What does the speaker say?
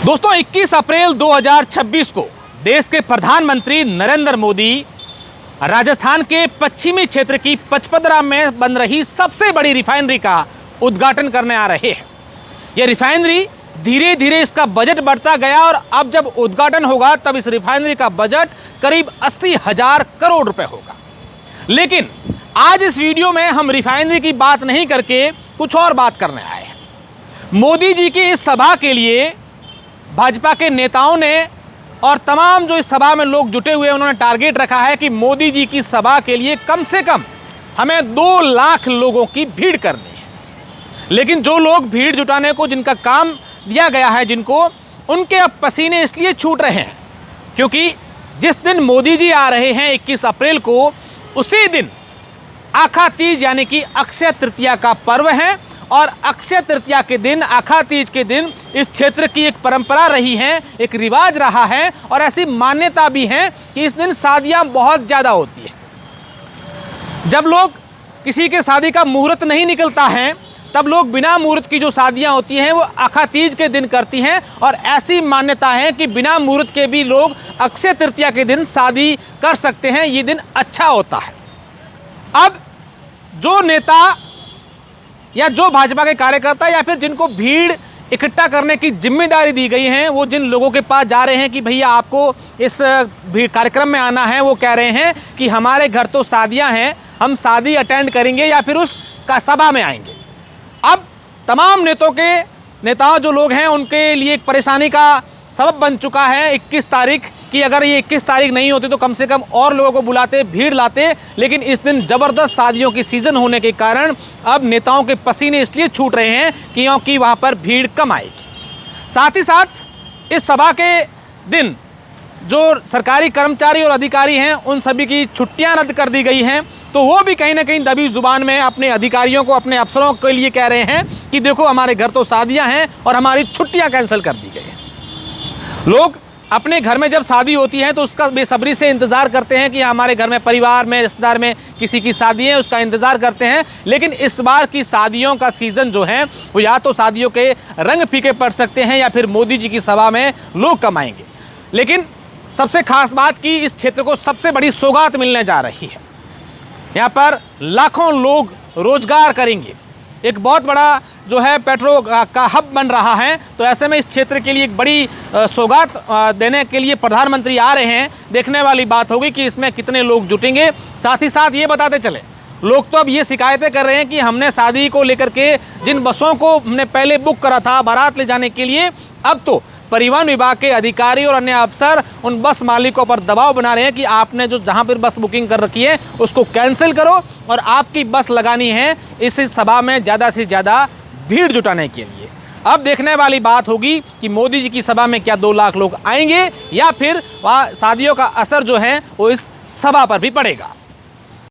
दोस्तों 21 अप्रैल 2026 को देश के प्रधानमंत्री नरेंद्र मोदी राजस्थान के पश्चिमी क्षेत्र की पचपदरा में बन रही सबसे बड़ी रिफाइनरी का उद्घाटन करने आ रहे हैं। यह रिफाइनरी धीरे धीरे इसका बजट बढ़ता गया और अब जब उद्घाटन होगा तब इस रिफाइनरी का बजट करीब 80,000 करोड़ रुपए होगा। लेकिन आज इस वीडियो में हम रिफाइनरी की बात नहीं करके कुछ और बात करने आए हैं। मोदी जी की इस सभा के लिए भाजपा के नेताओं ने और तमाम जो इस सभा में लोग जुटे हुए हैं उन्होंने टारगेट रखा है कि मोदी जी की सभा के लिए कम से कम हमें 2 लाख लोगों की भीड़ करनी है। लेकिन जो लोग भीड़ जुटाने को जिनका काम दिया गया है जिनको, उनके अब पसीने इसलिए छूट रहे हैं क्योंकि जिस दिन मोदी जी आ रहे हैं 21 अप्रैल को, उसी दिन आखा तीज यानी कि अक्षय तृतीया का पर्व है। और अक्षय तृतीया के दिन, आखा तीज के दिन इस क्षेत्र की एक परंपरा रही है, एक रिवाज रहा है और ऐसी मान्यता भी है कि इस दिन शादियां बहुत ज़्यादा होती है। जब लोग किसी के शादी का मुहूर्त नहीं निकलता है तब लोग बिना मुहूर्त की जो शादियां होती हैं वो आखा तीज के दिन करती हैं। और ऐसी मान्यता है कि बिना मुहूर्त के भी लोग अक्षय तृतीया के दिन शादी कर सकते हैं, ये दिन अच्छा होता है। अब जो नेता या जो भाजपा के कार्यकर्ता या फिर जिनको भीड़ इकट्ठा करने की जिम्मेदारी दी गई है, वो जिन लोगों के पास जा रहे हैं कि भैया आपको इस कार्यक्रम में आना है, वो कह रहे हैं कि हमारे घर तो शादियां हैं, हम शादी अटेंड करेंगे या फिर उस का सभा में आएंगे। अब तमाम नेताओं जो लोग हैं उनके लिए एक परेशानी का सबब बन चुका है 21 तारीख कि अगर ये 21 तारीख नहीं होती तो कम से कम और लोगों को बुलाते, भीड़ लाते। लेकिन इस दिन ज़बरदस्त शादियों की सीज़न होने के कारण अब नेताओं के पसीने इसलिए छूट रहे हैं क्योंकि वहाँ पर भीड़ कम आएगी। साथ ही साथ इस सभा के दिन जो सरकारी कर्मचारी और अधिकारी हैं उन सभी की छुट्टियां रद्द कर दी गई हैं, तो वो भी कहीं ना कहीं दबी जुबान में अपने अधिकारियों को, अपने अफसरों के लिए कह रहे हैं कि देखो हमारे घर तो शादियां हैं और हमारी छुट्टियां कैंसिल कर दी गई हैं। लोग अपने घर में जब शादी होती है तो उसका बेसब्री से इंतज़ार करते हैं कि हमारे घर में, परिवार में, रिश्तेदार में किसी की शादी है, उसका इंतज़ार करते हैं। लेकिन इस बार की शादियों का सीज़न जो है वो या तो शादियों के रंग फीके पड़ सकते हैं या फिर मोदी जी की सभा में लोग कम आएंगे। लेकिन सबसे खास बात कि इस क्षेत्र को सबसे बड़ी सौगात मिलने जा रही है। यहाँ पर लाखों लोग रोजगार करेंगे, एक बहुत बड़ा जो है पेट्रो का हब बन रहा है। तो ऐसे में इस क्षेत्र के लिए एक बड़ी सौगात देने के लिए प्रधानमंत्री आ रहे हैं। देखने वाली बात होगी कि इसमें कितने लोग जुटेंगे। साथ ही साथ ये बताते चले, लोग तो अब ये शिकायतें कर रहे हैं कि हमने शादी को लेकर के जिन बसों को हमने पहले बुक करा था बारात ले जाने के लिए, अब तो परिवहन विभाग के अधिकारी और अन्य अफसर उन बस मालिकों पर दबाव बना रहे हैं कि आपने जो जहां पर बस बुकिंग कर रखी है उसको कैंसिल करो और आपकी बस लगानी है इस सभा में ज़्यादा से ज़्यादा भीड़ जुटाने के लिए। अब देखने वाली बात होगी कि मोदी जी की सभा में क्या 2 लाख लोग आएंगे या फिर वह शादियों का असर जो है वो इस सभा पर भी पड़ेगा।